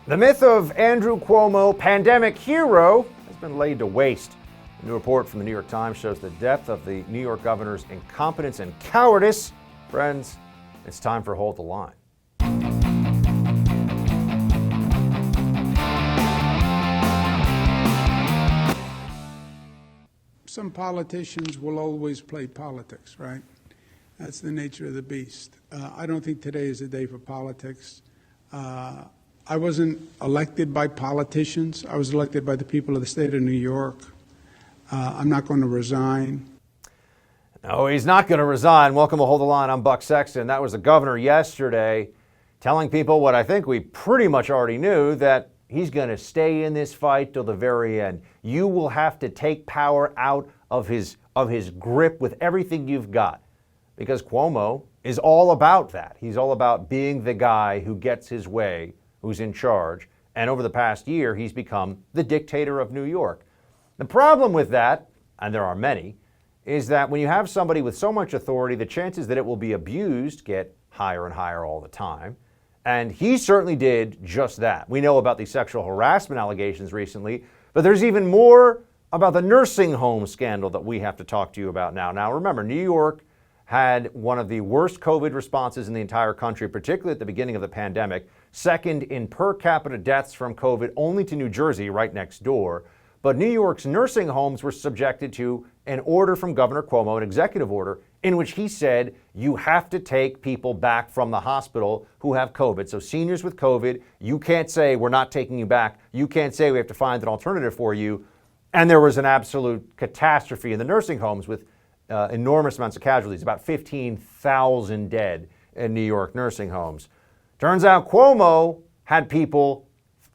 The myth of Andrew Cuomo, pandemic hero, has been laid to waste. A new report from the New York Times shows the depth of the New York governor's incompetence and cowardice. Friends, it's time for Hold the Line. Some politicians will always play politics, right? That's the nature of the beast. I don't think today is a day for politics. I wasn't elected by politicians. I was elected by the people of the state of New York. I'm not going to resign. No, he's not going to resign. Welcome to Hold the Line. I'm Buck Sexton. That was the governor yesterday telling people what I think we pretty much already knew, that he's going to stay in this fight till the very end. You will have to take power out of his grip with everything you've got, because Cuomo is all about that. He's all about being the guy who gets his way, who's in charge. And over the past year, he's become the dictator of New York. The problem with that, and there are many, is that when you have somebody with so much authority, the chances that it will be abused get higher and higher all the time. And he certainly did just that. We know about the sexual harassment allegations recently, but there's even more about the nursing home scandal that we have to talk to you about now. Now, remember, New York had one of the worst COVID responses in the entire country, particularly at the beginning of the pandemic, second in per capita deaths from COVID, only to New Jersey, right next door. But New York's nursing homes were subjected to an order from Governor Cuomo, an executive order, in which he said you have to take people back from the hospital who have COVID. So seniors with COVID, you can't say we're not taking you back. You can't say we have to find an alternative for you. And there was an absolute catastrophe in the nursing homes with enormous amounts of casualties, about 15,000 dead in New York nursing homes. Turns out Cuomo had people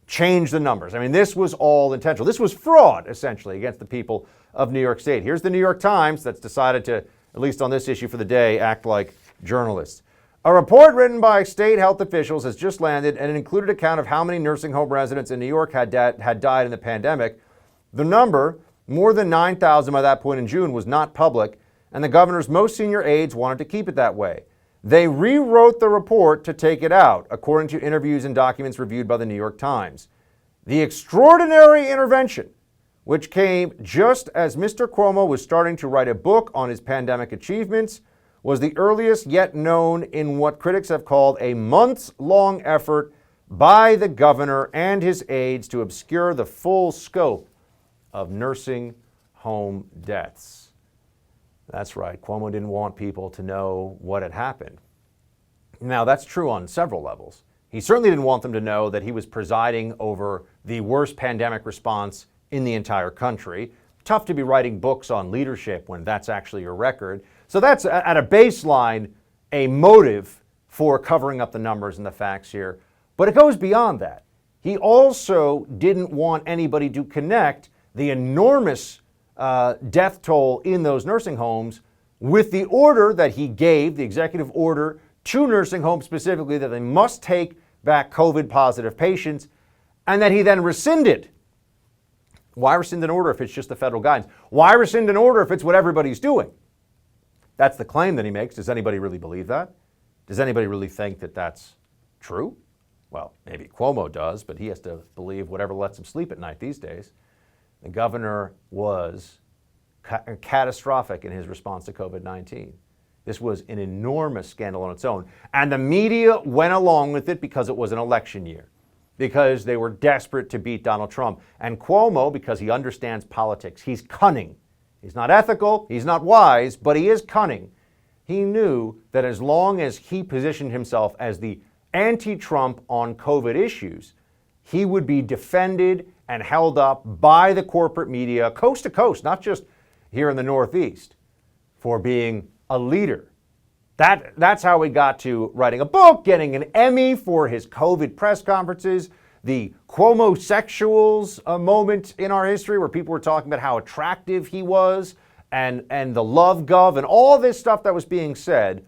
change the numbers. I mean, this was all intentional. This was fraud, essentially, against the people of New York State. Here's the New York Times that's decided to, at least on this issue for the day, act like journalists. A report written by state health officials has just landed, and it included a count of how many nursing home residents in New York had died in the pandemic. The number, more than 9,000 by that point in June, was not public, and the governor's most senior aides wanted to keep it that way. They rewrote the report to take it out, according to interviews and documents reviewed by the New York Times. The extraordinary intervention, which came just as Mr. Cuomo was starting to write a book on his pandemic achievements, was the earliest yet known in what critics have called a months-long effort by the governor and his aides to obscure the full scope of nursing home deaths. That's right, Cuomo didn't want people to know what had happened. Now, that's true on several levels. He certainly didn't want them to know that he was presiding over the worst pandemic response in the entire country. Tough to be writing books on leadership when that's actually your record. So that's, at a baseline, a motive for covering up the numbers and the facts here. But it goes beyond that. He also didn't want anybody to connect the enormous death toll in those nursing homes with the order that he gave, the executive order to nursing homes specifically, that they must take back COVID positive patients, and that he then rescinded. Why rescind an order if it's just the federal guidance? Why rescind an order if it's what everybody's doing? That's the claim that he makes. Does anybody really believe that? Does anybody really think that that's true? Well, maybe Cuomo does, but he has to believe whatever lets him sleep at night these days. The governor was catastrophic in his response to COVID-19. This was an enormous scandal on its own. And the media went along with it because it was an election year, because they were desperate to beat Donald Trump. And Cuomo, because he understands politics, he's cunning. He's not ethical, he's not wise, but he is cunning. He knew that as long as he positioned himself as the anti-Trump on COVID issues, he would be defended and held up by the corporate media coast to coast, not just here in the Northeast, for being a leader. That's how we got to writing a book, getting an Emmy for his COVID press conferences, the Cuomo-sexuals moment in our history where people were talking about how attractive he was, and the love gov and all this stuff that was being said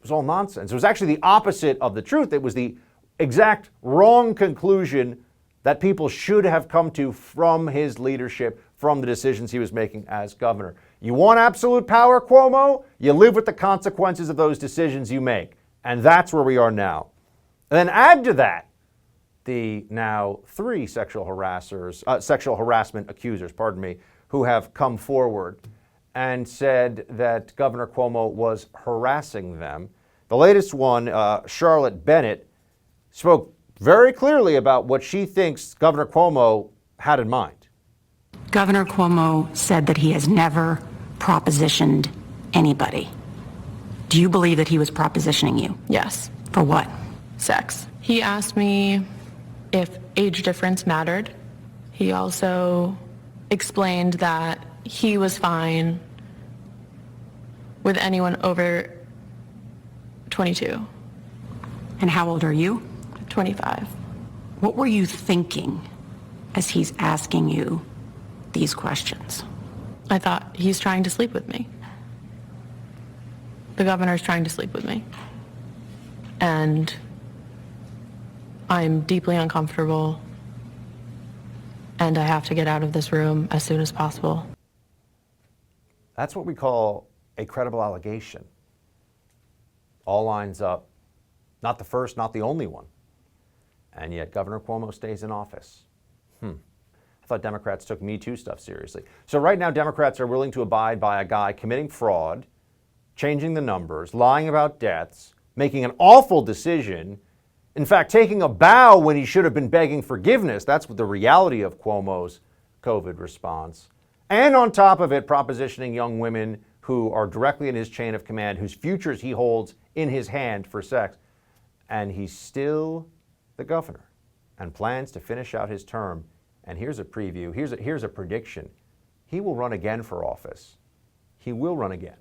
was all nonsense. It was actually the opposite of the truth. It was the exact wrong conclusion that people should have come to from his leadership, from the decisions he was making as governor. You want absolute power, Cuomo? You live with the consequences of those decisions you make. And that's where we are now. And then add to that the now 3 sexual harassment accusers, who have come forward and said that Governor Cuomo was harassing them. The latest one, Charlotte Bennett, spoke very clearly about what she thinks Governor Cuomo had in mind. Governor Cuomo said that he has never propositioned anybody. Do you believe that he was propositioning you? Yes. For what? Sex. He asked me if age difference mattered. He also explained that he was fine with anyone over 22. And how old are you? 25. What were you thinking as he's asking you these questions? I thought he's trying to sleep with me. The governor's trying to sleep with me. And I'm deeply uncomfortable. And I have to get out of this room as soon as possible. That's what we call a credible allegation. All lines up. Not the first, not the only one. And yet Governor Cuomo stays in office. I thought Democrats took Me Too stuff seriously. So right now, Democrats are willing to abide by a guy committing fraud, changing the numbers, lying about deaths, making an awful decision, in fact, taking a bow when he should have been begging forgiveness. That's the reality of Cuomo's COVID response. And on top of it, propositioning young women who are directly in his chain of command, whose futures he holds in his hand for sex. And he's still the governor and plans to finish out his term. And here's a preview. Here's a prediction. He will run again for office. He will run again.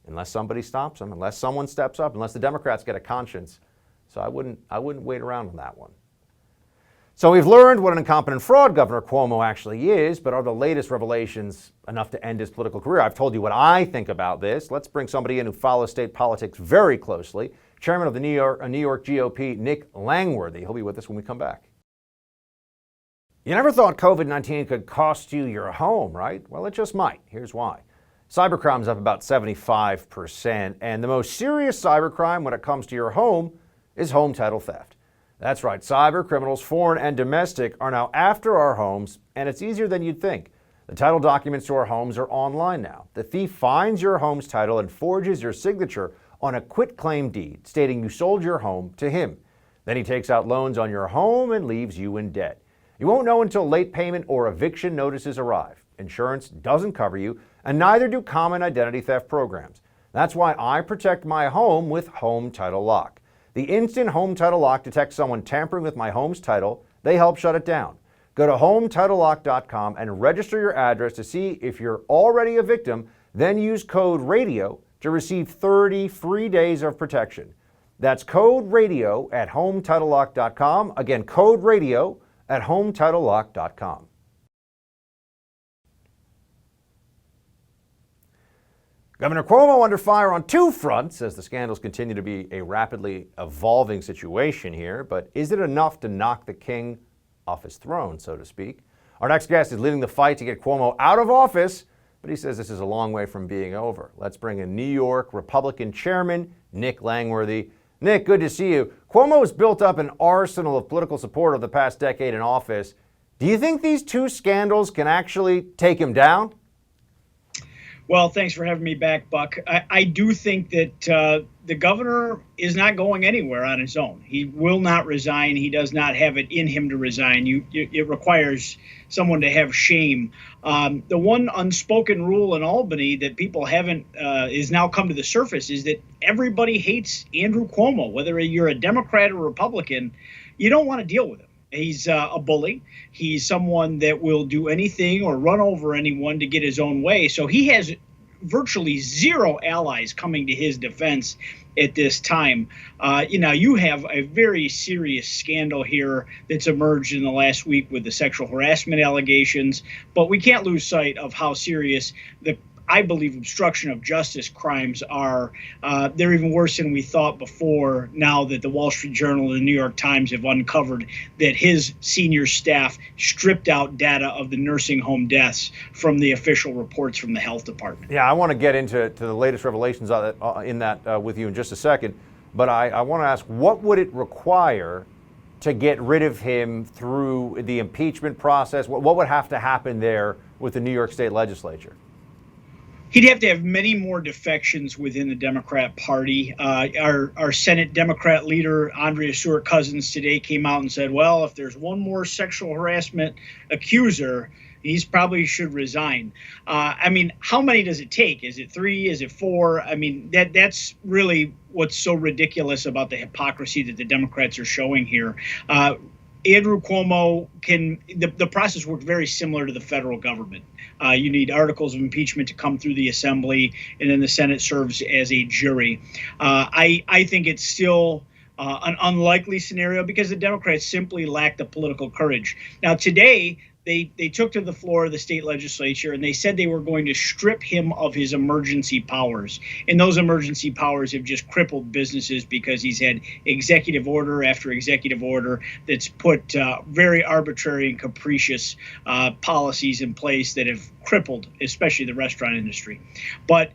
Unless somebody stops him, unless someone steps up, unless the Democrats get a conscience. So I wouldn't wait around on that one. So we've learned what an incompetent fraud Governor Cuomo actually is, but are the latest revelations enough to end his political career? I've told you what I think about this. Let's bring somebody in who follows state politics very closely. Chairman of the New York GOP, Nick Langworthy. He'll be with us when we come back. You never thought COVID-19 could cost you your home, right? Well, it just might. Here's why. Cybercrime is up about 75%, and the most serious cybercrime when it comes to your home is home title theft. That's right, cyber criminals, foreign and domestic, are now after our homes, and it's easier than you'd think. The title documents to our homes are online now. The thief finds your home's title and forges your signature on a quitclaim deed stating you sold your home to him. Then he takes out loans on your home and leaves you in debt. You won't know until late payment or eviction notices arrive. Insurance doesn't cover you, and neither do common identity theft programs. That's why I protect my home with Home Title Lock. The instant Home Title Lock detects someone tampering with my home's title, they help shut it down. Go to HomeTitleLock.com and register your address to see if you're already a victim, then use code RADIO to receive 30 free days of protection. That's code RADIO at HomeTitleLock.com. Again, code RADIO at HomeTitleLock.com. Governor Cuomo under fire on 2 fronts as the scandals continue to be a rapidly evolving situation here. But is it enough to knock the king off his throne, so to speak? Our next guest is leading the fight to get Cuomo out of office, but he says this is a long way from being over. Let's bring in New York Republican Chairman Nick Langworthy. Nick, good to see you. Cuomo has built up an arsenal of political support over the past decade in office. Do you think these 2 scandals can actually take him down? Well, thanks for having me back, Buck. I do think that the governor is not going anywhere on his own. He will not resign. He does not have it in him to resign. It requires someone to have shame. The one unspoken rule in Albany that people haven't is now come to the surface is that everybody hates Andrew Cuomo, whether you're a Democrat or Republican. You don't want to deal with him. He's a bully. He's someone that will do anything or run over anyone to get his own way. So he has virtually zero allies coming to his defense at this time. You have a very serious scandal here that's emerged in the last week with the sexual harassment allegations. But we can't lose sight of how serious I believe obstruction of justice crimes are. They're even worse than we thought before, now that the Wall Street Journal and the New York Times have uncovered that his senior staff stripped out data of the nursing home deaths from the official reports from the health department. Yeah, I want to get into the latest revelations in that with you in just a second. But I want to ask, what would it require to get rid of him through the impeachment process? What would have to happen there with the New York State legislature? He'd have to have many more defections within the Democrat Party. Our Senate Democrat leader, Andrea Stewart-Cousins, today came out and said, well, if there's one more sexual harassment accuser, he's probably should resign. I mean, how many does it take? Is it 3? Is it 4? I mean, that's really what's so ridiculous about the hypocrisy that the Democrats are showing here. Andrew Cuomo the process worked very similar to the federal government. You need articles of impeachment to come through the Assembly, and then the Senate serves as a jury. I think it's still an unlikely scenario because the Democrats simply lack the political courage. Now, today, they took to the floor of the state legislature and they said they were going to strip him of his emergency powers. And those emergency powers have just crippled businesses because he's had executive order after executive order that's put very arbitrary and capricious policies in place that have crippled, especially the restaurant industry. But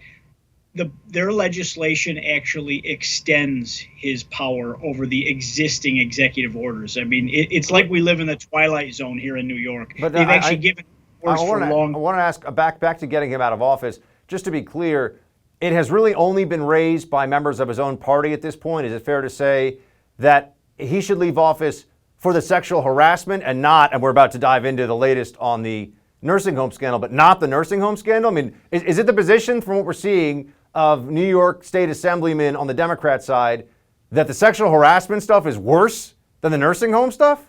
their legislation actually extends his power over the existing executive orders. I mean, it's like we live in the twilight zone here in New York. But they've actually given orders for long. I want to ask back to getting him out of office. Just to be clear, it has really only been raised by members of his own party at this point. Is it fair to say that he should leave office for the sexual harassment and not, and we're about to dive into the latest on the nursing home scandal, but not the nursing home scandal? I mean, is it the position from what we're seeing of New York State Assemblymen on the Democrat side that the sexual harassment stuff is worse than the nursing home stuff?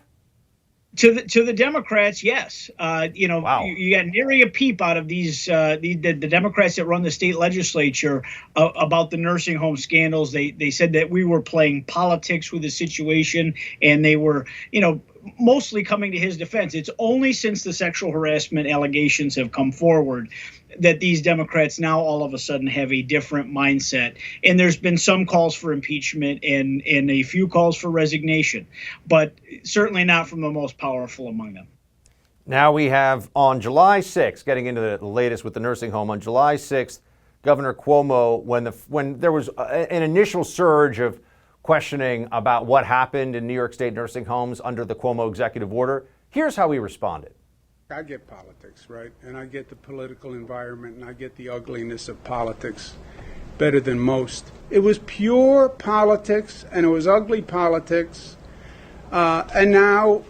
To the Democrats, yes. Wow. You got nary a peep out of these the Democrats that run the state legislature about the nursing home scandals. They said that we were playing politics with the situation, and they were, mostly coming to his defense. It's only since the sexual harassment allegations have come forward that these Democrats now all of a sudden have a different mindset. And there's been some calls for impeachment and a few calls for resignation, but certainly not from the most powerful among them. Now we have on July 6th, getting into the latest with the nursing home, on July 6th, Governor Cuomo, when there was an initial surge of questioning about what happened in New York State nursing homes under the Cuomo executive order, here's how he responded. I get politics, right? And I get the political environment, and I get the ugliness of politics better than most. It was pure politics, and it was ugly politics. And now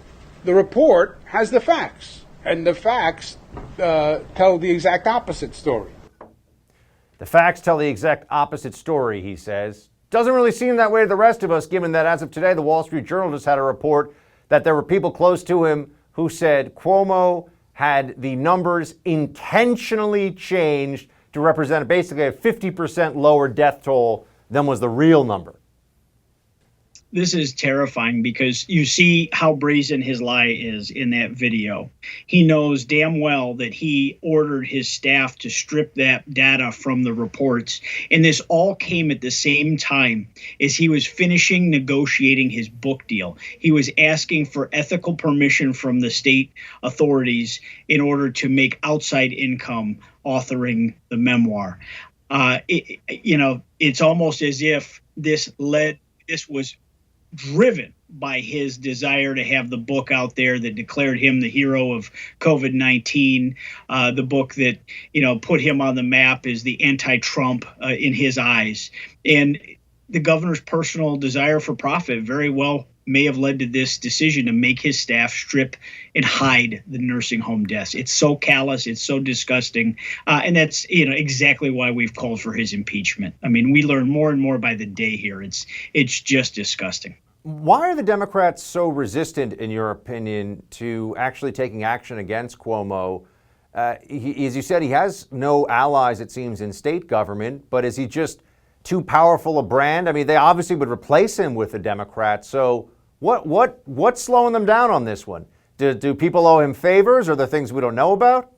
the report has the facts, and the facts tell the exact opposite story. The facts tell the exact opposite story, he says. Doesn't really seem that way to the rest of us, given that as of today, the Wall Street Journal just had a report that there were people close to him who said Cuomo had the numbers intentionally changed to represent basically a 50% lower death toll than was the real number. This is terrifying because you see how brazen his lie is in that video. He knows damn well that he ordered his staff to strip that data from the reports. And this all came at the same time as he was finishing negotiating his book deal. He was asking for ethical permission from the state authorities in order to make outside income authoring the memoir. It's almost as if this was driven by his desire to have the book out there that declared him the hero of COVID-19, the book that, put him on the map as the anti-Trump in his eyes. And the governor's personal desire for profit very well may have led to this decision to make his staff strip and hide the nursing home deaths. It's so callous. It's so disgusting. And that's, exactly why we've called for his impeachment. I mean, we learn more and more by the day here. It's just disgusting. Why are the Democrats so resistant, in your opinion, to actually taking action against Cuomo? As you said, he has no allies, it seems, in state government, but is he just too powerful a brand? I mean, they obviously would replace him with a Democrat. So what's slowing them down on this one? Do people owe him favors? Are there things we don't know about?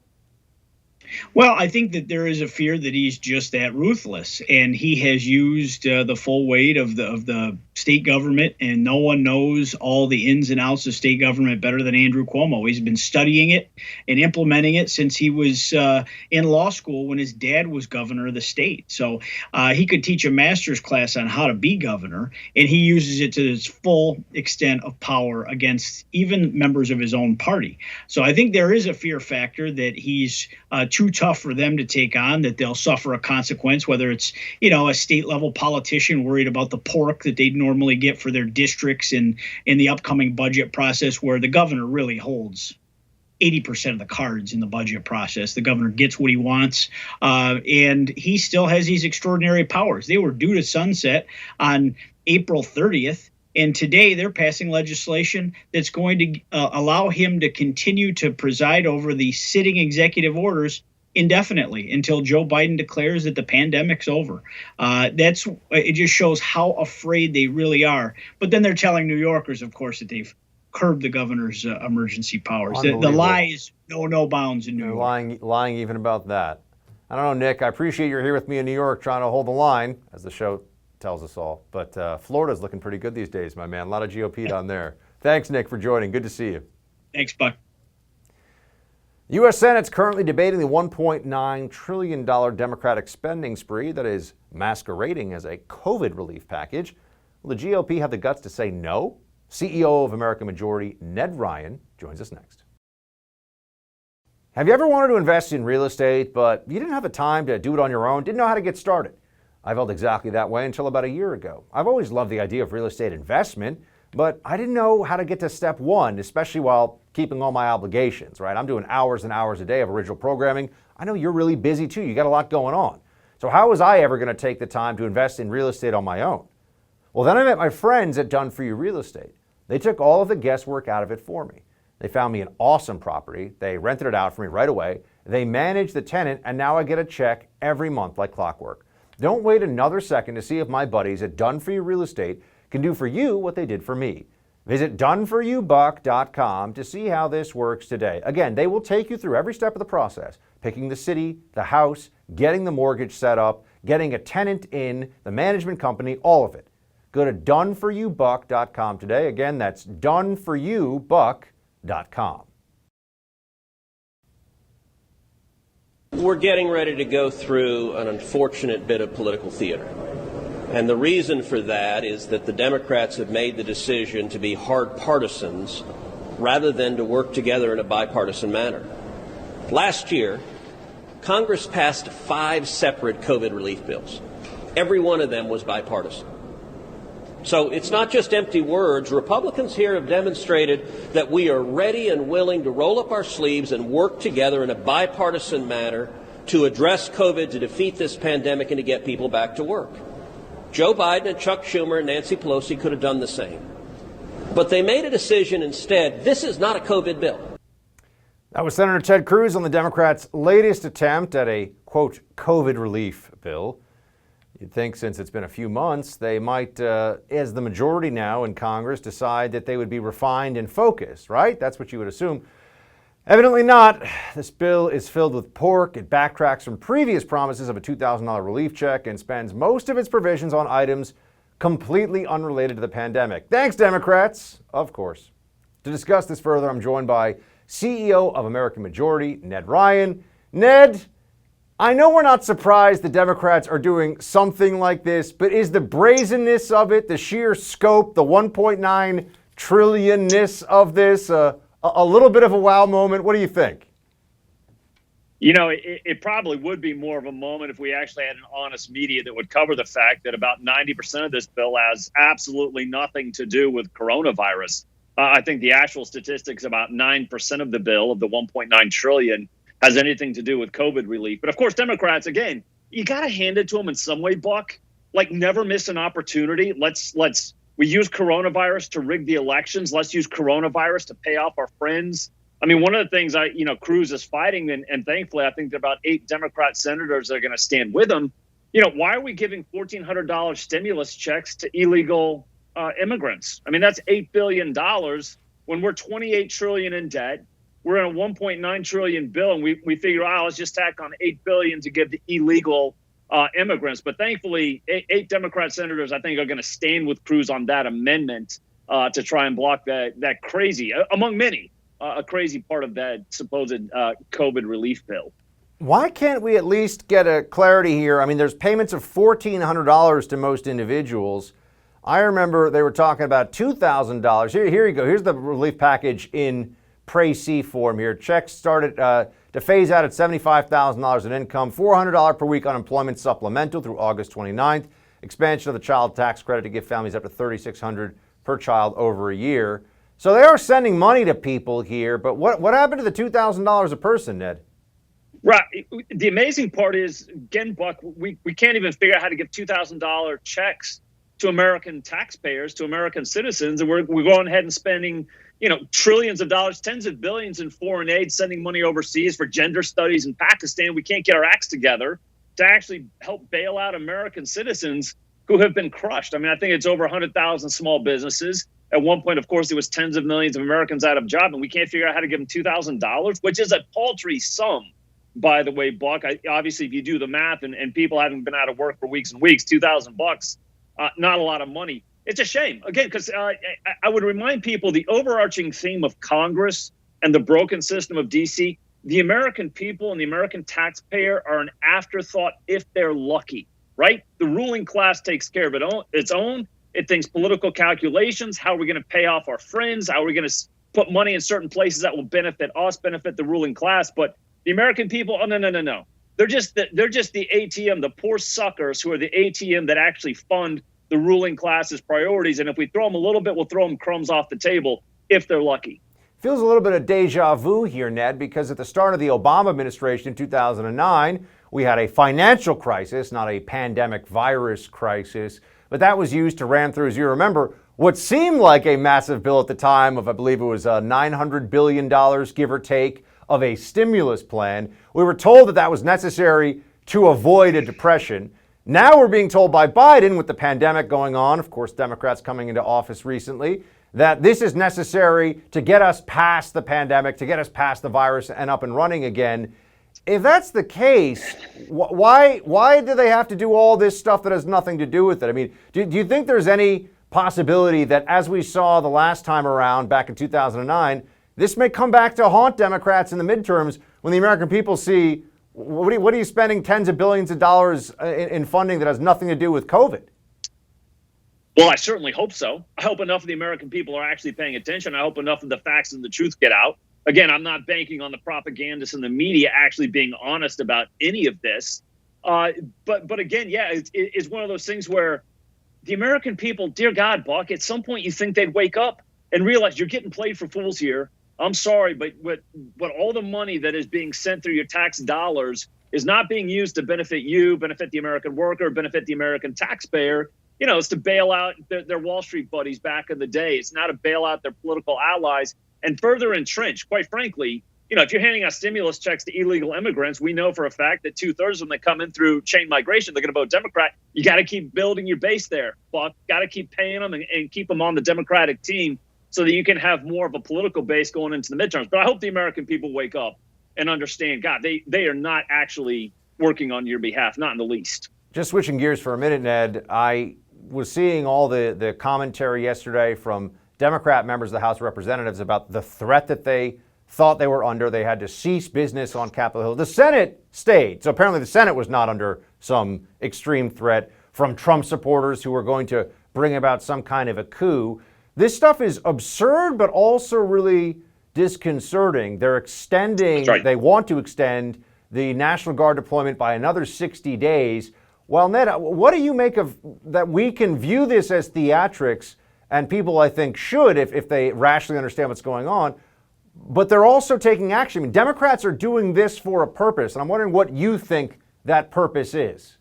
Well, I think that there is a fear that he's just that ruthless, and he has used the full weight of the state government, and no one knows all the ins and outs of state government better than Andrew Cuomo. He's been studying it and implementing it since he was in law school when his dad was governor of the state. So he could teach a master's class on how to be governor, and he uses it to its full extent of power against even members of his own party. So I think there is a fear factor that he's too tough for them to take on, that they'll suffer a consequence, whether it's, a state level politician worried about the pork that they'd normally get for their districts in the upcoming budget process, where the governor really holds 80% of the cards in the budget process. The governor gets what he wants, and he still has these extraordinary powers. They were due to sunset on April 30th. And today they're passing legislation that's going to allow him to continue to preside over the sitting executive orders indefinitely until Joe Biden declares that the pandemic's over. It just shows how afraid they really are. But then they're telling New Yorkers, of course, that they've curbed the governor's emergency powers. The lies know no bounds in New York. Lying even about that. I don't know, Nick. I appreciate you're here with me in New York trying to hold the line, as the show tells us all. But Florida's looking pretty good these days, my man. A lot of GOP down there. Thanks, Nick, for joining. Good to see you. Thanks, Buck. The U.S. Senate's currently debating the $1.9 trillion Democratic spending spree that is masquerading as a COVID relief package. Will the GOP have the guts to say no? CEO of American Majority, Ned Ryan, joins us next. Have you ever wanted to invest in real estate, but you didn't have the time to do it on your own, didn't know how to get started? I felt exactly that way until about a year ago. I've always loved the idea of real estate investment, but I didn't know how to get to step one, especially while keeping all my obligations, right? I'm doing hours and hours a day of original programming. I know you're really busy too. You got a lot going on. So how was I ever going to take the time to invest in real estate on my own? Well, then I met my friends at Done For You Real Estate. They took all of the guesswork out of it for me. They found me an awesome property. They rented it out for me right away. They managed the tenant, and now I get a check every month like clockwork. Don't wait another second to see if my buddies at Done For You Real Estate can do for you what they did for me. Visit doneforyoubuck.com to see how this works today. Again, they will take you through every step of the process, picking the city, the house, getting the mortgage set up, getting a tenant in, the management company, all of it. Go to doneforyoubuck.com today. Again, that's doneforyoubuck.com. We're getting ready to go through an unfortunate bit of political theater. And the reason for that is that the Democrats have made the decision to be hard partisans rather than to work together in a bipartisan manner. Last year, Congress passed 5 separate COVID relief bills. Every one of them was bipartisan. So it's not just empty words. Republicans here have demonstrated that we are ready and willing to roll up our sleeves and work together in a bipartisan manner to address COVID, to defeat this pandemic, and to get people back to work. Joe Biden and Chuck Schumer and Nancy Pelosi could have done the same. But they made a decision instead. This is not a COVID bill. That was Senator Ted Cruz on the Democrats' latest attempt at a, quote, COVID relief bill. You'd think since it's been a few months, they might, as the majority now in Congress, decide that they would be refined and focused, right? That's what you would assume. Evidently not. This bill is filled with pork. It backtracks from previous promises of a $2,000 relief check and spends most of its provisions on items completely unrelated to the pandemic. Thanks, Democrats, of course. To discuss this further, I'm joined by CEO of American Majority, Ned Ryan. Ned, I know we're not surprised the Democrats are doing something like this, but is the brazenness of it, the sheer scope, the 1.9 trillion-ness of this a little bit of a wow moment? What do you think? You know, it probably would be more of a moment if we actually had an honest media that would cover the fact that about 90% of this bill has absolutely nothing to do with coronavirus. I think the actual statistics, about 9% of the bill, of the 1.9 trillion, has anything to do with COVID relief. But of course, Democrats, again, you got to hand it to them in some way, Buck. Like, never miss an opportunity. We use coronavirus to rig the elections. Let's use coronavirus to pay off our friends. I mean, one of the things Cruz is fighting, and thankfully, I think there are about 8 Democrat senators that are going to stand with him. Why are we giving $1,400 stimulus checks to illegal immigrants? I mean, that's $8 billion when we're $28 trillion in debt. We're in a $1.9 trillion bill, and we figure, let's just tack on $8 billion to give the illegal immigrants. But thankfully, eight Democrat senators, I think, are going to stand with Cruz on that amendment to try and block that crazy, among many, a crazy part of that supposed COVID relief bill. Why can't we at least get a clarity here? I mean, there's payments of $1,400 to most individuals. I remember they were talking about $2,000. Here you go. Here's the relief package in Pre-C form here. Checks started to phase out at $75,000 in income, $400 per week unemployment supplemental through August 29th, expansion of the child tax credit to give families up to $3,600 per child over a year. So they are sending money to people here, but what happened to the $2,000 a person, Ned? Right. The amazing part is, again, Buck, we can't even figure out how to give $2,000 checks to American taxpayers, to American citizens, and we're going ahead and spending, trillions of dollars, tens of billions in foreign aid, sending money overseas for gender studies in Pakistan. We can't get our acts together to actually help bail out American citizens who have been crushed. I mean, I think it's over 100,000 small businesses. At one point, of course, there was tens of millions of Americans out of job, and we can't figure out how to give them $2,000, which is a paltry sum. By the way, Buck, obviously, if you do the math and people haven't been out of work for weeks and weeks, $2,000, not a lot of money. It's a shame, again, because I would remind people the overarching theme of Congress and the broken system of D.C., the American people and the American taxpayer are an afterthought if they're lucky, right? The ruling class takes care of its own. It thinks political calculations. How are we going to pay off our friends? How are we going to put money in certain places that will benefit us, benefit the ruling class? But the American people, oh, no. They're just the ATM, the poor suckers who are the ATM that actually fund the ruling class's priorities. And if we throw them a little bit, we'll throw them crumbs off the table if they're lucky. Feels a little bit of deja vu here, Ned, because at the start of the Obama administration in 2009, we had a financial crisis, not a pandemic virus crisis, but that was used to ram through, as you remember, what seemed like a massive bill at the time of, I believe it was $900 billion, give or take, of a stimulus plan. We were told that was necessary to avoid a depression. Now we're being told by Biden, with the pandemic going on, of course, Democrats coming into office recently, that this is necessary to get us past the pandemic, to get us past the virus and up and running again. If that's the case, why do they have to do all this stuff that has nothing to do with it? I mean, do you think there's any possibility that, as we saw the last time around back in 2009, this may come back to haunt Democrats in the midterms when the American people see, what are you spending tens of billions of dollars in funding that has nothing to do with COVID? Well, I certainly hope so. I hope enough of the American people are actually paying attention. I hope enough of the facts and the truth get out. Again, I'm not banking on the propagandists and the media actually being honest about any of this. But again, yeah, it's one of those things where the American people, dear God, Buck, at some point you think they'd wake up and realize you're getting played for fools here. I'm sorry, but all the money that is being sent through your tax dollars is not being used to benefit you, benefit the American worker, benefit the American taxpayer. It's to bail out their Wall Street buddies back in the day. It's not to bail out their political allies and further entrench. Quite frankly, if you're handing out stimulus checks to illegal immigrants, we know for a fact that 2/3 of them that come in through chain migration, they're going to vote Democrat. You got to keep building your base there, Buck. Got to keep paying them and keep them on the Democratic team, so that you can have more of a political base going into the midterms. But I hope the American people wake up and understand, God, they are not actually working on your behalf, not in the least. Just switching gears for a minute, Ned, I was seeing all the commentary yesterday from Democrat members of the House of Representatives about the threat that they thought they were under. They had to cease business on Capitol Hill. The Senate stayed. So apparently the Senate was not under some extreme threat from Trump supporters who were going to bring about some kind of a coup. This stuff is absurd, but also really disconcerting. They're extending, That's right. They want to extend the National Guard deployment by another 60 days. Well, Ned, what do you make of that? We can view this as theatrics, and people, I think, should if they rationally understand what's going on, but they're also taking action. I mean, Democrats are doing this for a purpose, and I'm wondering what you think that purpose is.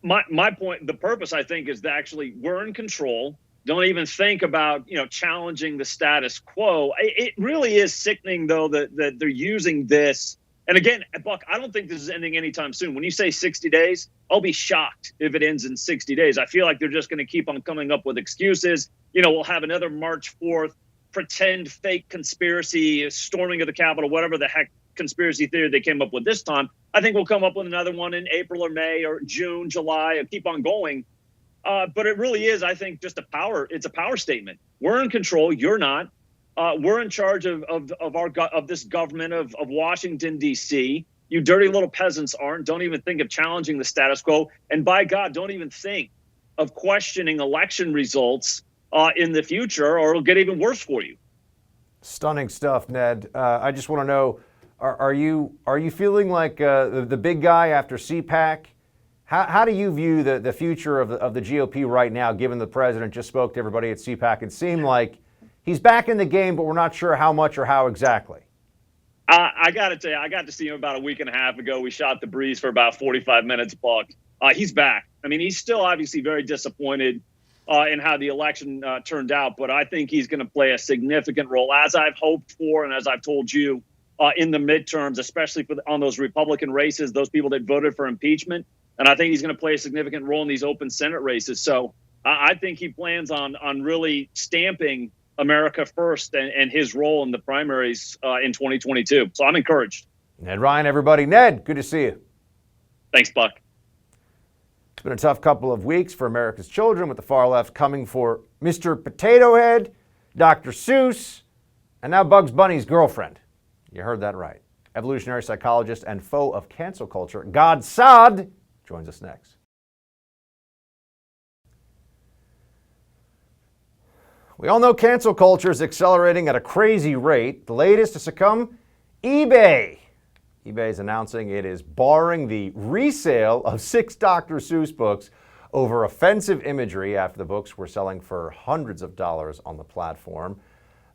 My point, the purpose, I think, is that actually we're in control. Don't even think about, challenging the status quo. It really is sickening, though, that they're using this. And again, Buck, I don't think this is ending anytime soon. When you say 60 days, I'll be shocked if it ends in 60 days. I feel like they're just going to keep on coming up with excuses. We'll have another March 4th, pretend fake conspiracy, storming of the Capitol, whatever the heck conspiracy theory they came up with this time. I think we'll come up with another one in April or May or June, July, and keep on going. But it really is, I think, just it's a power statement. We're in control. You're not. We're in charge of this government of Washington, D.C. You dirty little peasants aren't. Don't even think of challenging the status quo. And by God, don't even think of questioning election results in the future, or it'll get even worse for you. Stunning stuff, Ned. I just want to know, are you feeling like the big guy after CPAC? How do you view the future of the GOP right now, given the president just spoke to everybody at CPAC? It seemed like he's back in the game, but we're not sure how much or how exactly. I got to tell you, I got to see him about a week and a half ago. We shot the breeze for about 45 minutes, Buck. He's back. I mean, he's still obviously very disappointed in how the election turned out, but I think he's going to play a significant role, as I've hoped for and as I've told you, in the midterms, especially on those Republican races, those people that voted for impeachment. And I think he's going to play a significant role in these open Senate races. So I think he plans on really stamping America first and his role in the primaries in 2022. So I'm encouraged. Ned Ryan, everybody. Ned, good to see you. Thanks, Buck. It's been a tough couple of weeks for America's children, with the far left coming for Mr. Potato Head, Dr. Seuss, and now Bugs Bunny's girlfriend. You heard that right. Evolutionary psychologist and foe of cancel culture, Gad Saad, joins us next. We all know cancel culture is accelerating at a crazy rate. The latest to succumb, eBay. eBay is announcing it is barring the resale of 6 Dr. Seuss books over offensive imagery after the books were selling for hundreds of dollars on the platform.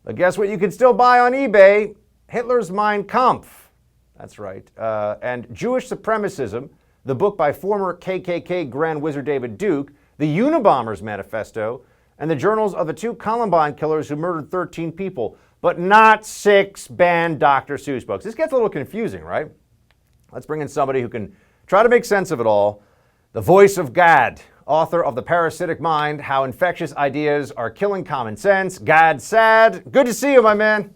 But guess what you can still buy on eBay? Hitler's Mein Kampf. That's right. And Jewish Supremacism, the book by former KKK Grand Wizard David Duke, the Unabomber's Manifesto, and the journals of the 2 Columbine killers who murdered 13 people, but not 6 banned Dr. Seuss books. This gets a little confusing, right? Let's bring in somebody who can try to make sense of it all. The voice of Gad, author of The Parasitic Mind, How Infectious Ideas Are Killing Common Sense, Gad Saad. Good to see you, my man.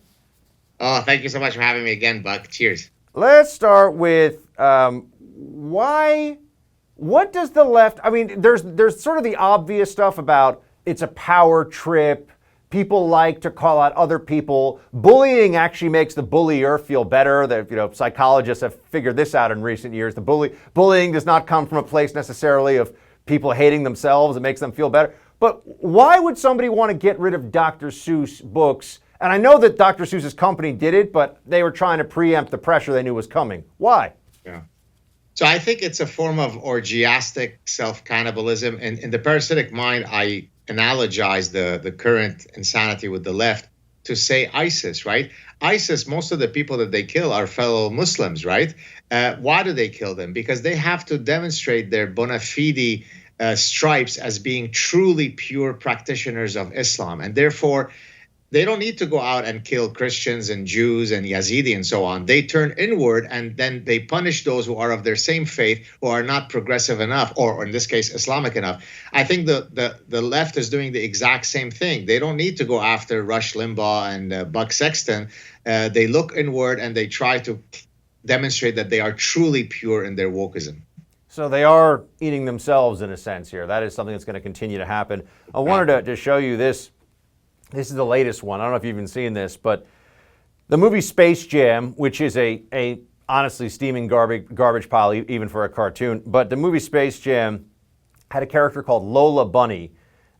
Oh, thank you so much for having me again, Buck. Cheers. Let's start with what does the left, I mean, there's sort of the obvious stuff about it's a power trip. People like to call out other people. Bullying actually makes the bullier feel better. Psychologists have figured this out in recent years. Bullying does not come from a place necessarily of people hating themselves. It makes them feel better. But why would somebody want to get rid of Dr. Seuss books? And I know that Dr. Seuss's company did it, but they were trying to preempt the pressure they knew was coming. Why? Yeah. So I think it's a form of orgiastic self-cannibalism. And in The Parasitic Mind, I analogize the current insanity with the left to say ISIS, right? ISIS, most of the people that they kill are fellow Muslims, right? Why do they kill them? Because they have to demonstrate their bona fide stripes as being truly pure practitioners of Islam. And therefore, they don't need to go out and kill Christians and Jews and Yazidi and so on. They turn inward and then they punish those who are of their same faith, who are not progressive enough, or in this case, Islamic enough. I think the left is doing the exact same thing. They don't need to go after Rush Limbaugh and Buck Sexton. They look inward and they try to demonstrate that they are truly pure in their wokeism. So they are eating themselves in a sense here. That is something that's going to continue to happen. I wanted to show you this. This is the latest one. I don't know if you've even seen this, but the movie Space Jam, which is a honestly steaming garbage pile even for a cartoon, but the movie Space Jam had a character called Lola Bunny,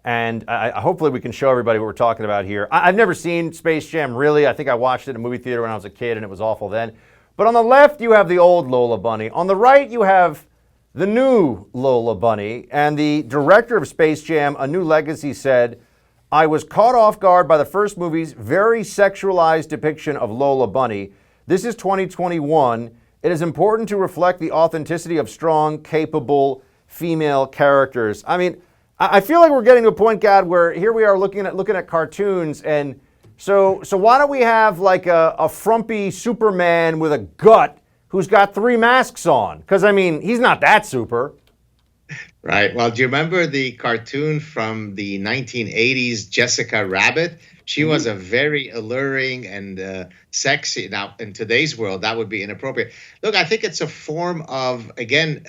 and hopefully we can show everybody what we're talking about here. I've never seen Space Jam, really. I think I watched it in a movie theater when I was a kid, and it was awful then. But on the left, you have the old Lola Bunny. On the right, you have the new Lola Bunny, and the director of Space Jam, A New Legacy, said, "I was caught off guard by the first movie's very sexualized depiction of Lola Bunny. This is 2021. It is important to reflect the authenticity of strong, capable female characters." I mean, I feel like we're getting to a point, Gad, where here we are looking at cartoons, and so why don't we have like a frumpy Superman with a gut who's got 3 masks on? Because, I mean, he's not that super. Right. Well, do you remember the cartoon from the 1980s, Jessica Rabbit? She was a very alluring and sexy. Now, in today's world, that would be inappropriate. Look, I think it's a form of, again,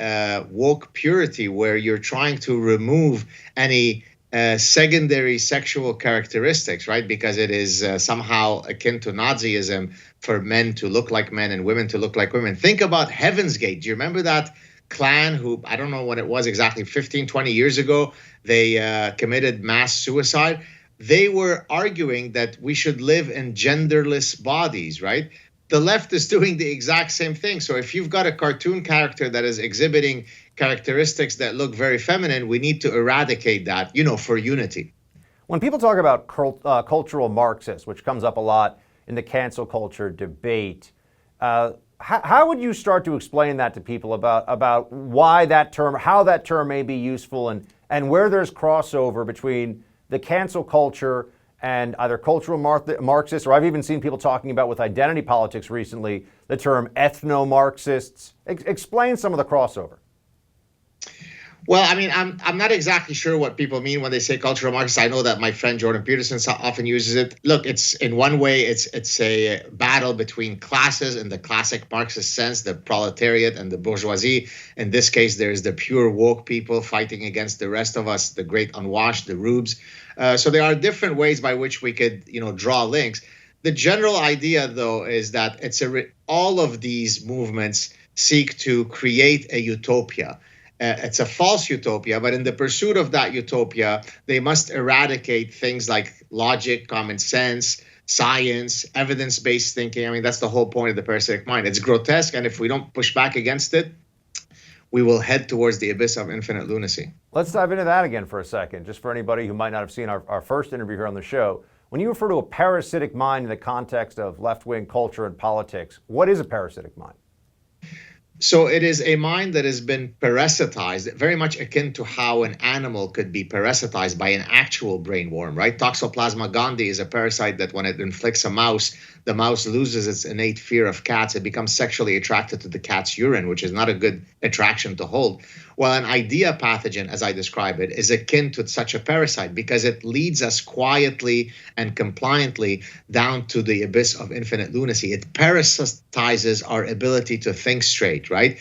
woke purity where you're trying to remove any secondary sexual characteristics, right? Because it is somehow akin to Nazism for men to look like men and women to look like women. Think about Heaven's Gate. Do you remember that clan who, I don't know when it was exactly, 15, 20 years ago, they committed mass suicide? They were arguing that we should live in genderless bodies, right? The left is doing the exact same thing. So if you've got a cartoon character that is exhibiting characteristics that look very feminine, we need to eradicate that, for unity. When people talk about cultural Marxists, which comes up a lot in the cancel culture debate, how would you start to explain that to people about why that term, how that term may be useful, and where there's crossover between the cancel culture and either cultural Marxists, or I've even seen people talking about with identity politics recently, the term ethno-Marxists. Explain some of the crossover. Well, I mean, I'm not exactly sure what people mean when they say cultural Marxists. I know that my friend Jordan Peterson often uses it. Look, it's in one way, it's a battle between classes in the classic Marxist sense, the proletariat and the bourgeoisie. In this case, there's the pure woke people fighting against the rest of us, the great unwashed, the rubes. So there are different ways by which we could, draw links. The general idea, though, is that all of these movements seek to create a utopia. It's a false utopia, but in the pursuit of that utopia, they must eradicate things like logic, common sense, science, evidence-based thinking. I mean, that's the whole point of the parasitic mind. It's grotesque, and if we don't push back against it, we will head towards the abyss of infinite lunacy. Let's dive into that again for a second, just for anybody who might not have seen our first interview here on the show. When you refer to a parasitic mind in the context of left-wing culture and politics, what is a parasitic mind? So it is a mind that has been parasitized, very much akin to how an animal could be parasitized by an actual brain worm, right? Toxoplasma gondii is a parasite that when it inflicts a mouse, the mouse loses its innate fear of cats. It becomes sexually attracted to the cat's urine, which is not a good attraction to hold. Well, an idea pathogen, as I describe it, is akin to such a parasite because it leads us quietly and compliantly down to the abyss of infinite lunacy. It parasitizes our ability to think straight, right?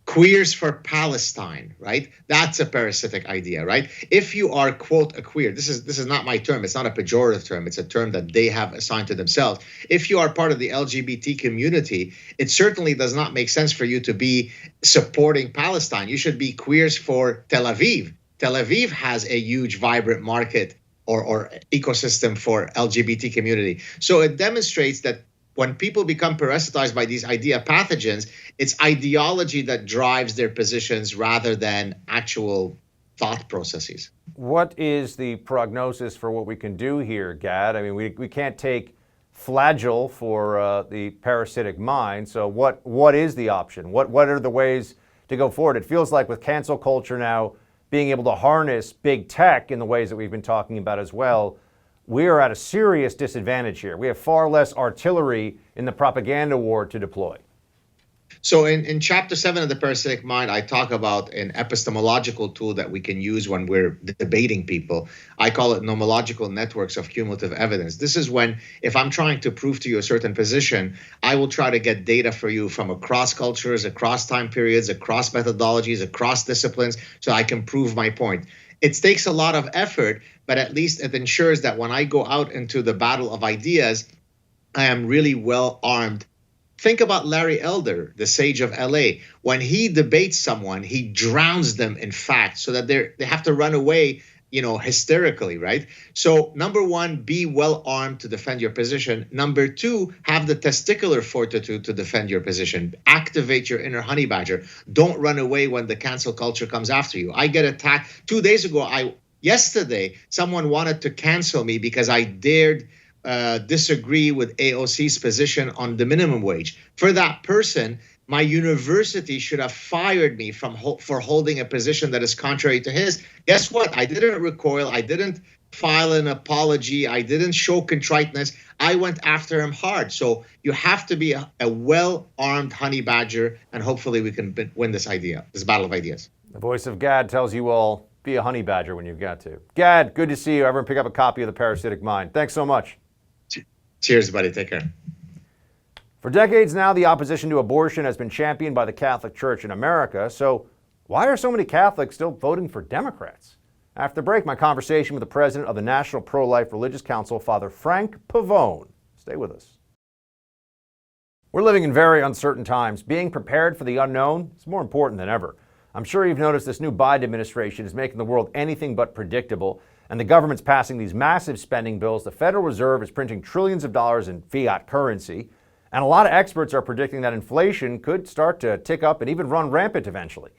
Queers for Palestine, right? That's a parasitic idea, right? If you are, quote, a queer, this is not my term. It's not a pejorative term. It's a term that they have assigned to themselves. If you are part of the LGBT community, it certainly does not make sense for you to be supporting Palestine. You should be queers for Tel Aviv. Tel Aviv has a huge, vibrant market or ecosystem for LGBT community. So it demonstrates that when people become parasitized by these idea pathogens, it's ideology that drives their positions rather than actual thought processes. What is the prognosis for what we can do here, Gad? I mean, we can't take Flagyl for the parasitic mind. So what is the option? What are the ways to go forward? It feels like with cancel culture now being able to harness big tech in the ways that we've been talking about as well, we are at a serious disadvantage here. We have far less artillery in the propaganda war to deploy. So in chapter 7 of the Parasitic Mind, I talk about an epistemological tool that we can use when we're debating people. I call it nomological networks of cumulative evidence. This is when, if I'm trying to prove to you a certain position, I will try to get data for you from across cultures, across time periods, across methodologies, across disciplines, so I can prove my point. It takes a lot of effort, but at least it ensures that when I go out into the battle of ideas, I am really well armed. Think about Larry Elder, the sage of LA. When he debates someone, he drowns them in facts so that they have to run away, hysterically, right? So number one, be well armed to defend your position. Number two, have the testicular fortitude to defend your position. Activate your inner honey badger. Don't run away when the cancel culture comes after you. I get attacked 2 days ago. Yesterday, someone wanted to cancel me because I dared disagree with AOC's position on the minimum wage. For that person, my university should have fired me for holding a position that is contrary to his. Guess what? I didn't recoil. I didn't file an apology. I didn't show contriteness. I went after him hard. So you have to be a well-armed honey badger, and hopefully we can win this battle of ideas. The voice of Gad tells you all, be a honey badger when you've got to. Gad, good to see you. Everyone pick up a copy of The Parasitic Mind. Thanks so much. Cheers, buddy. Take care. For decades now, the opposition to abortion has been championed by the Catholic Church in America. So why are so many Catholics still voting for Democrats? After the break, my conversation with the president of the National Pro-Life Religious Council, Father Frank Pavone. Stay with us. We're living in very uncertain times. Being prepared for the unknown is more important than ever. I'm sure you've noticed this new Biden administration is making the world anything but predictable, and the government's passing these massive spending bills. The Federal Reserve is printing trillions of dollars in fiat currency, and a lot of experts are predicting that inflation could start to tick up and even run rampant eventually.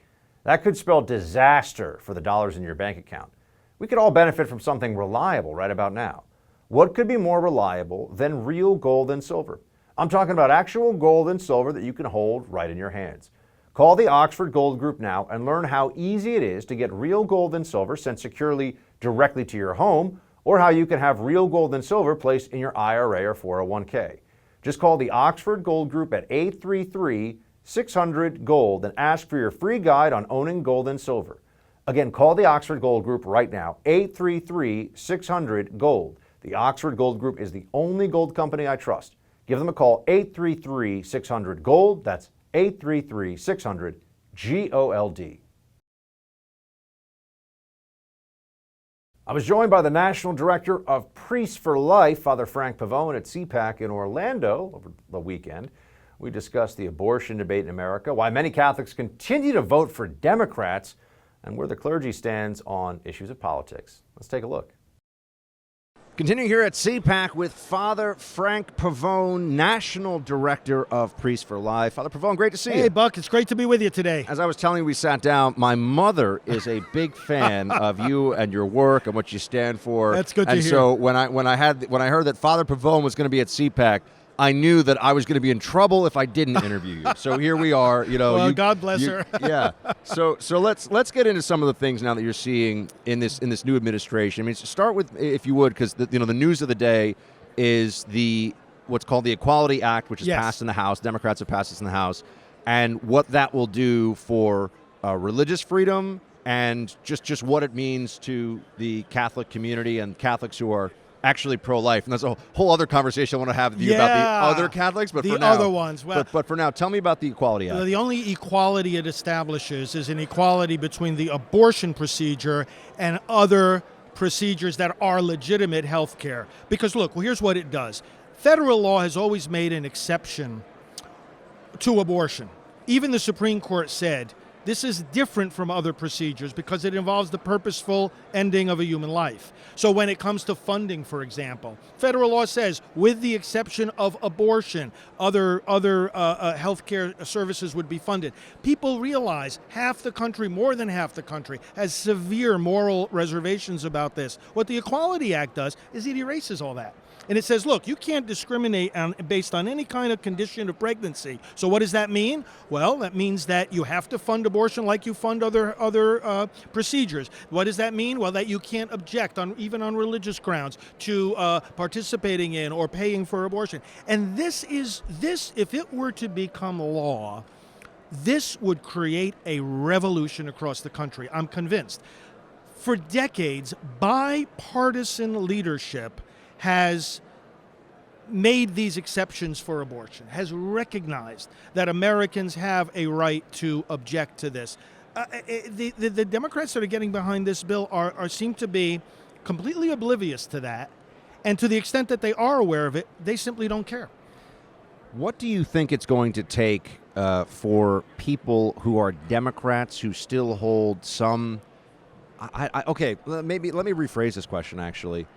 That could spell disaster for the dollars in your bank account. We could all benefit from something reliable right about now. What could be more reliable than real gold and silver? I'm talking about actual gold and silver that you can hold right in your hands. Call the Oxford Gold Group now and learn how easy it is to get real gold and silver sent securely directly to your home, or how you can have real gold and silver placed in your IRA or 401k. Just call the Oxford Gold Group at 833-600-GOLD and ask for your free guide on owning gold and silver. Again, call the Oxford Gold Group right now, 833-600-GOLD. The Oxford Gold Group is the only gold company I trust. Give them a call, 833-600-GOLD. That's 833-600-GOLD. I was joined by the National Director of Priests for Life, Father Frank Pavone, at CPAC in Orlando over the weekend. We discussed the abortion debate in America, why many Catholics continue to vote for Democrats, and where the clergy stands on issues of politics. Let's take a look. Continuing here at CPAC with Father Frank Pavone, National Director of Priests for Life. Father Pavone, great to see you. Hey, Buck, it's great to be with you today. As I was telling you, we sat down. My mother is a big fan of you and your work and what you stand for. That's good to hear. And so when I heard that Father Pavone was going to be at CPAC, I knew that I was going to be in trouble if I didn't interview you. So here we are. You know, well, God bless her. Yeah. So let's get into some of the things now that you're seeing in this new administration. I mean, start with, if you would, because the news of the day is what's called the Equality Act, which is passed in the House. Democrats have passed this in the House, and what that will do for religious freedom and just what it means to the Catholic community and Catholics who are actually pro-life. And that's a whole other conversation I want to have with you about the other Catholics. But the for now, other ones. Well, but for now, tell me about the Equality Act. The only equality it establishes is an equality between the abortion procedure and other procedures that are legitimate health care. Because look, here's what it does. Federal law has always made an exception to abortion. Even the Supreme Court said this is different from other procedures because it involves the purposeful ending of a human life. So when it comes to funding, for example, federal law says, with the exception of abortion, other healthcare services would be funded. People realize half the country, more than half the country, has severe moral reservations about this. What the Equality Act does is it erases all that. And it says, look, you can't discriminate based on any kind of condition of pregnancy. So what does that mean? Well, that means that you have to fund abortion like you fund other procedures. What does that mean? Well, that you can't object, even on religious grounds, to participating in or paying for abortion. And this, if it were to become law, this would create a revolution across the country. I'm convinced. For decades, bipartisan leadership has made these exceptions for abortion, has recognized that Americans have a right to object to this. The Democrats that are getting behind this bill seem to be completely oblivious to that, and to the extent that they are aware of it, they simply don't care. What do you think it's going to take for people who are Democrats who still hold some... Okay, maybe let me rephrase this question, actually.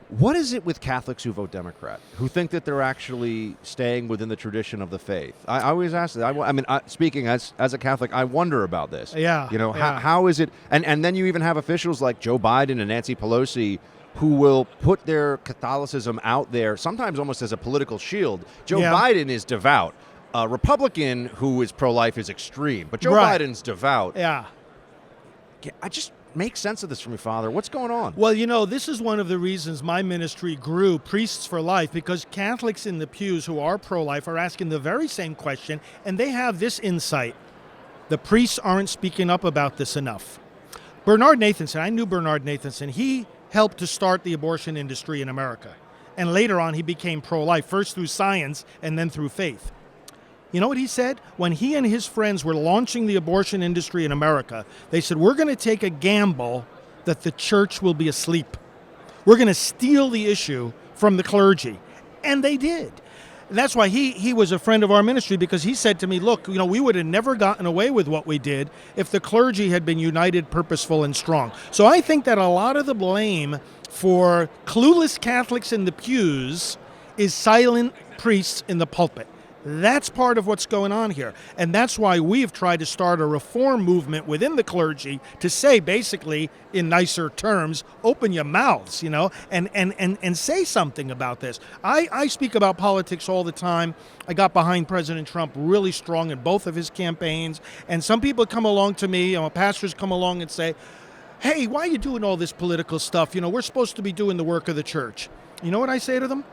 What is it with Catholics who vote Democrat, who think that they're actually staying within the tradition of the faith? I always ask that. I mean, speaking as a Catholic, I wonder about this. Yeah. You know, how is it? And then you even have officials like Joe Biden and Nancy Pelosi who will put their Catholicism out there, sometimes almost as a political shield. Joe Biden is devout. A Republican who is pro-life is extreme, but Joe Biden's devout. Yeah. I just... Make sense of this for me, Father. What's going on? Well, you know, this is one of the reasons my ministry grew, Priests for Life, because Catholics in the pews who are pro-life are asking the very same question, and they have this insight. The priests aren't speaking up about this enough. Bernard Nathanson, I knew Bernard Nathanson. He helped to start the abortion industry in America. And later on, he became pro-life, first through science and then through faith. You know what he said? When he and his friends were launching the abortion industry in America, they said, we're going to take a gamble that the church will be asleep. We're going to steal the issue from the clergy. And they did. And that's why he was a friend of our ministry, because he said to me, look, we would have never gotten away with what we did if the clergy had been united, purposeful, and strong. So I think that a lot of the blame for clueless Catholics in the pews is silent priests in the pulpit. That's part of what's going on here. And that's why we've tried to start a reform movement within the clergy to say, basically, in nicer terms, open your mouths, and say something about this. I speak about politics all the time. I got behind President Trump really strong in both of his campaigns. And some people come along to me, pastors come along and say, hey, why are you doing all this political stuff? We're supposed to be doing the work of the church. You know what I say to them?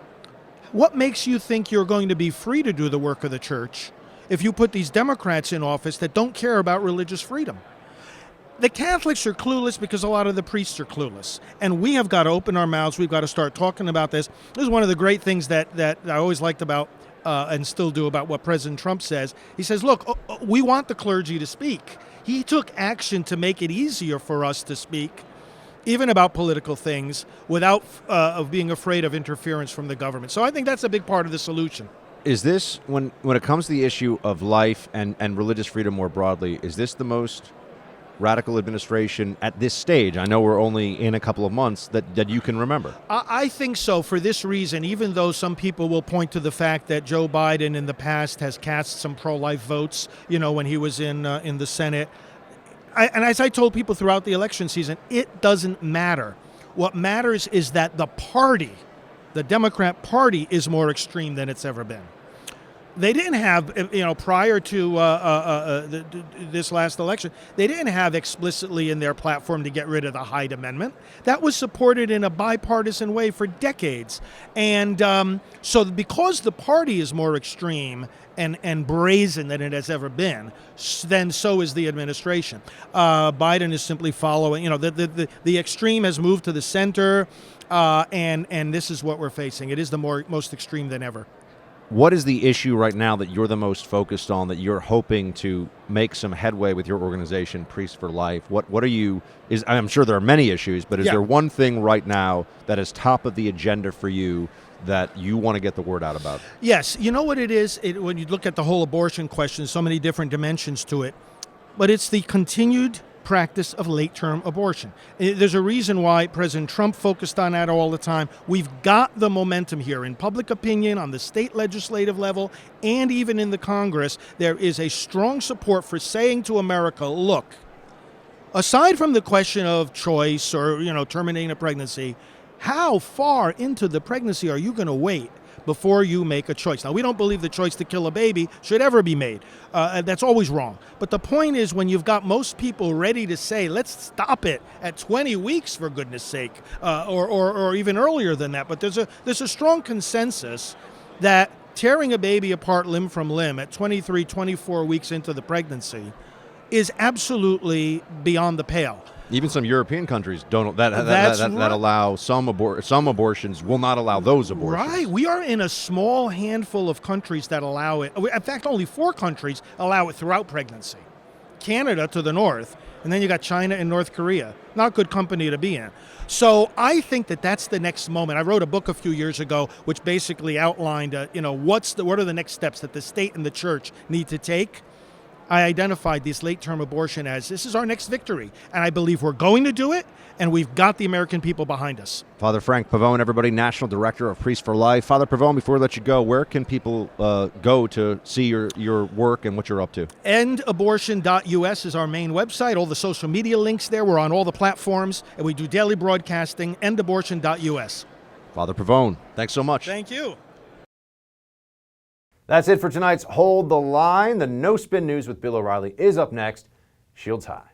What makes you think you're going to be free to do the work of the church if you put these Democrats in office that don't care about religious freedom? The Catholics are clueless because a lot of the priests are clueless. And we have got to open our mouths. We've got to start talking about this. This is one of the great things that I always liked about and still do about what President Trump says. He says, look, we want the clergy to speak. He took action to make it easier for us to speak, even about political things, without of being afraid of interference from the government. So I think that's a big part of the solution. Is this, when it comes to the issue of life and religious freedom more broadly, is this the most radical administration at this stage? I know we're only in a couple of months that you can remember. I think so, for this reason, even though some people will point to the fact that Joe Biden in the past has cast some pro-life votes, when he was in the Senate. And as I told people throughout the election season, it doesn't matter. What matters is that the party, the Democrat Party, is more extreme than it's ever been. They didn't have, prior to this last election, they didn't have explicitly in their platform to get rid of the Hyde Amendment. That was supported in a bipartisan way for decades. And so because the party is more extreme and brazen than it has ever been, then so is the administration. Biden is simply following, the extreme has moved to the center, and this is what we're facing. It is the most extreme than ever. What is the issue right now that you're the most focused on, that you're hoping to make some headway with your organization, Priests for Life? What are you, I'm sure there are many issues, but is there one thing right now that is top of the agenda for you that you want to get the word out about? Yes. You know what it is? When you look at the whole abortion question, so many different dimensions to it, but it's the continued practice of late-term abortion. There's a reason why President Trump focused on that all the time. We've got the momentum here in public opinion, on the state legislative level, and even in the Congress. There is a strong support for saying to America, look, aside from the question of choice or, terminating a pregnancy, how far into the pregnancy are you going to wait before you make a choice? Now, we don't believe the choice to kill a baby should ever be made. That's always wrong. But the point is, when you've got most people ready to say, let's stop it at 20 weeks, for goodness sake, or even earlier than that. But there's a strong consensus that tearing a baby apart limb from limb at 23, 24 weeks into the pregnancy is absolutely beyond the pale. Even some European countries don't that allow some abortions will not allow those abortions. Right. We are in a small handful of countries that allow it. In fact, only 4 countries allow it throughout pregnancy. Canada to the north, and then you got China and North Korea. Not good company to be in. So I think that's the next moment. I wrote a book a few years ago which basically outlined, what are the next steps that the state and the church need to take. I identified this late-term abortion as this is our next victory, and I believe we're going to do it, and we've got the American people behind us. Father Frank Pavone, everybody, National Director of Priests for Life. Father Pavone, before we let you go, where can people go to see your work and what you're up to? Endabortion.us is our main website. All the social media links there. We're on all the platforms, and we do daily broadcasting. Endabortion.us. Father Pavone, thanks so much. Thank you. That's it for tonight's Hold the Line. The No Spin News with Bill O'Reilly is up next. Shields high.